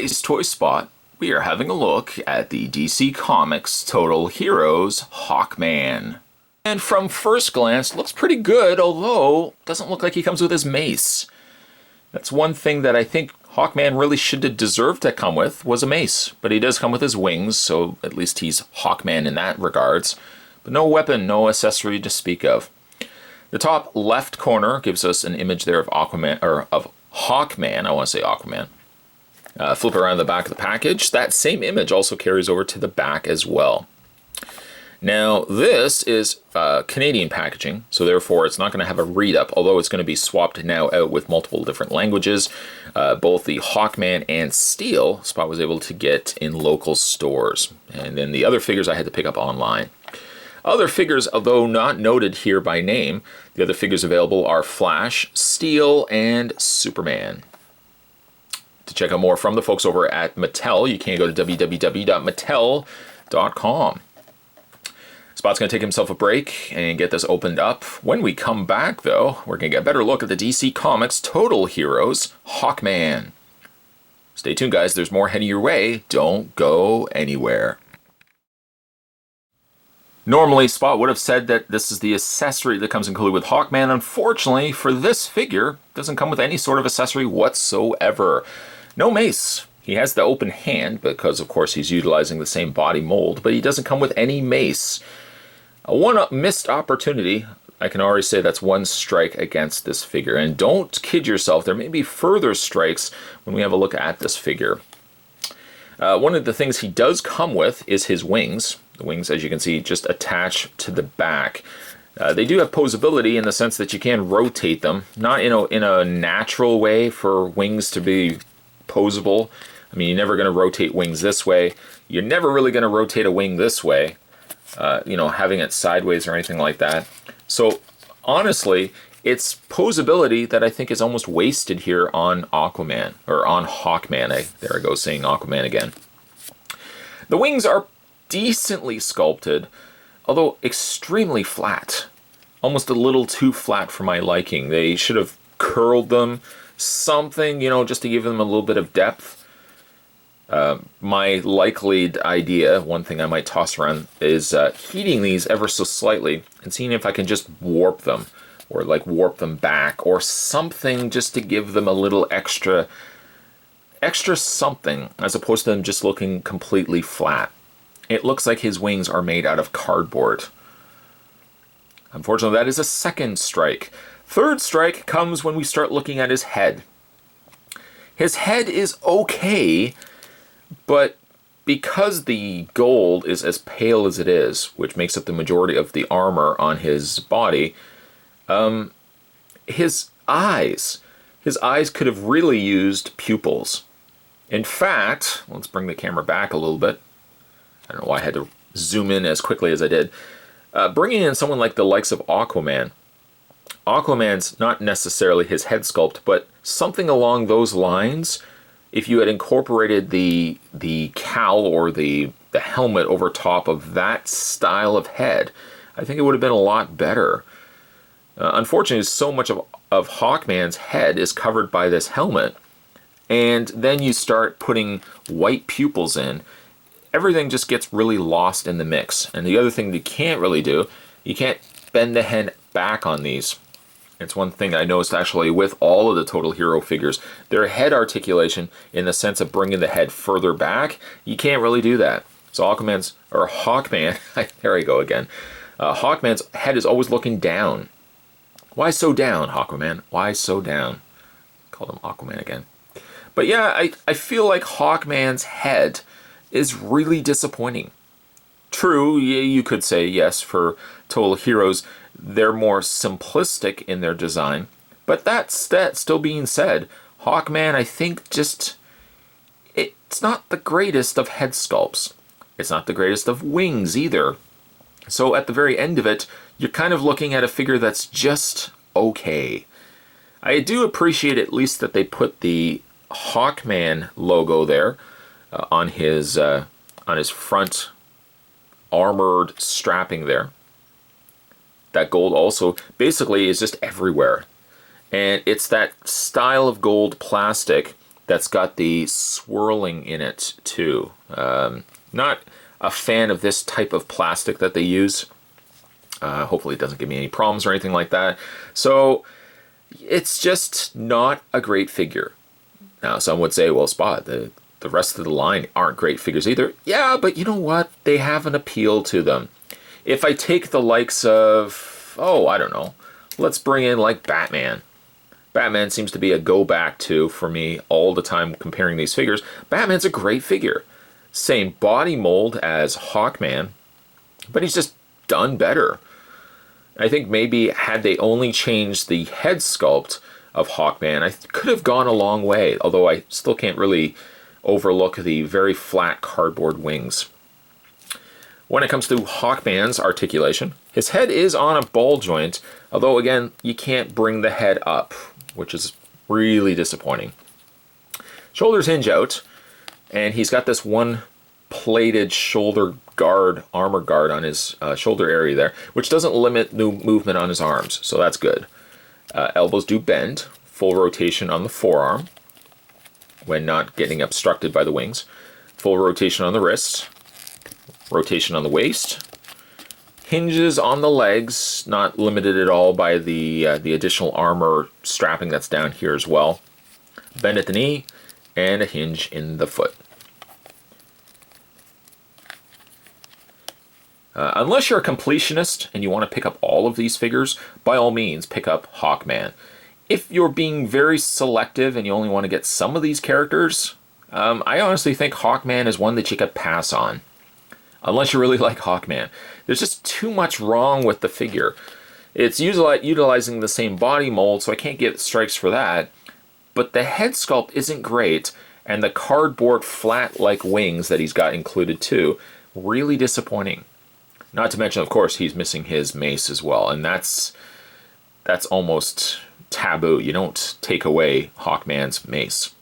today's Toy Spot, we are having a look at the DC Comics Total Heroes Hawkman. And from first glance, looks pretty good, although doesn't look like he comes with his mace. That's one thing that I think Hawkman really should have deserved to come with, was a mace. But he does come with his wings, so at least he's Hawkman in that regards. But no weapon, no accessory to speak of. The top left corner gives us an image there of Aquaman, or of Hawkman. I want to say Aquaman. Flip around the back of the package. That same image also carries over to the back as well. Now, this is Canadian packaging, so therefore it's not going to have a read-up, although it's going to be swapped now out with multiple different languages. Both the Hawkman and Steel Spot was able to get in local stores. And then the other figures I had to pick up online. Other figures, although not noted here by name, the other figures available are Flash, Steel, and Superman. To check out more from the folks over at Mattel, you can go to www.mattel.com. Spot's going to take himself a break and get this opened up. When we come back, though, we're going to get a better look at the DC Comics Total Heroes Hawkman. Stay tuned, guys. There's more heading your way. Don't go anywhere. Normally, Spot would have said that this is the accessory that comes included with Hawkman. Unfortunately, for this figure, it doesn't come with any sort of accessory whatsoever. No mace. He has the open hand because, of course, he's utilizing the same body mold, but he doesn't come with any mace. One missed opportunity. I can already say that's one strike against this figure. And don't kid yourself, there may be further strikes when we have a look at this figure. One of the things he does come with is his wings. The wings, as you can see, just attach to the back. They do have posability in the sense that you can rotate them. Not in a natural way for wings to be posable. I mean, you're never going to rotate wings this way. You're never really going to rotate a wing this way, having it sideways or anything like that. So, honestly, it's posability that I think is almost wasted here on Aquaman, or on Hawkman. There I go, saying Aquaman again. The wings are decently sculpted, although extremely flat. Almost a little too flat for my liking. They should have curled them, something, just to give them a little bit of depth. My likely idea, one thing I might toss around, is heating these ever so slightly and seeing if I can just warp them, or like warp them back, or something just to give them a little extra something, as opposed to them just looking completely flat. It looks like his wings are made out of cardboard. Unfortunately, that is a second strike. Third strike comes when we start looking at his head. His head is okay, but because the gold is as pale as it is, which makes up the majority of the armor on his body, his eyes could have really used pupils. In fact, let's bring the camera back a little bit. I don't know why I had to zoom in as quickly as I did. Bringing in someone like the likes of Aquaman. Aquaman's not necessarily his head sculpt, but something along those lines. If you had incorporated the cowl or the helmet over top of that style of head, I think it would have been a lot better. Unfortunately, so much of Hawkman's head is covered by this helmet, and then you start putting white pupils in. Everything just gets really lost in the mix. And the other thing you can't really do, you can't bend the head back on these. It's one thing I noticed actually with all of the Total Hero figures. Their head articulation, in the sense of bringing the head further back, you can't really do that. So Hawkman, there I go again. Hawkman's head is always looking down. Why so down, Hawkman? Why so down? Called him Aquaman again. But yeah, I feel like Hawkman's head is really disappointing. True, you could say, yes, for Total Heroes, they're more simplistic in their design. But that still being said, Hawkman, I think it's not the greatest of head sculpts. It's not the greatest of wings either. So at the very end of it, you're kind of looking at a figure that's just okay. I do appreciate at least that they put the Hawkman logo there on his front armored strapping there. That gold also basically is just everywhere. And it's that style of gold plastic that's got the swirling in it too. Not a fan of this type of plastic that they use. Hopefully it doesn't give me any problems or anything like that. So it's just not a great figure. Now some would say, well, Spot, the rest of the line aren't great figures either. Yeah, but you know what? They have an appeal to them. If I take the likes of, oh, I don't know, let's bring in like Batman. Batman seems to be a go back to for me all the time comparing these figures. Batman's a great figure. Same body mold as Hawkman, but he's just done better. I think maybe had they only changed the head sculpt of Hawkman, I could have gone a long way, although I still can't really overlook the very flat cardboard wings. When it comes to Hawkman's articulation, his head is on a ball joint, although again, you can't bring the head up, which is really disappointing. Shoulders hinge out, and he's got this one plated shoulder guard, armor guard on his shoulder area there, which doesn't limit the movement on his arms, so that's good. Elbows do bend, full rotation on the forearm when not getting obstructed by the wings, full rotation on the wrists, rotation on the waist, hinges on the legs, not limited at all by the additional armor strapping that's down here as well, bend at the knee, and a hinge in the foot. Unless you're a completionist and you want to pick up all of these figures, by all means pick up Hawkman. If you're being very selective and you only want to get some of these characters, I honestly think Hawkman is one that you could pass on. Unless you really like Hawkman. There's just too much wrong with the figure. It's utilizing the same body mold, so I can't get strikes for that. But the head sculpt isn't great, and the cardboard flat-like wings that he's got included too, really disappointing. Not to mention, of course, he's missing his mace as well, and that's almost taboo. You don't take away Hawkman's mace.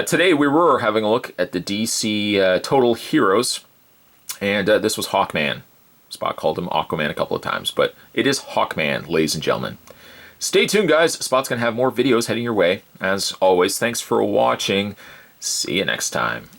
Today we were having a look at the DC Total Heroes, and this was Hawkman. Spot called him Aquaman a couple of times, but it is Hawkman, ladies and gentlemen. Stay tuned, guys. Spot's going to have more videos heading your way. As always, thanks for watching. See you next time.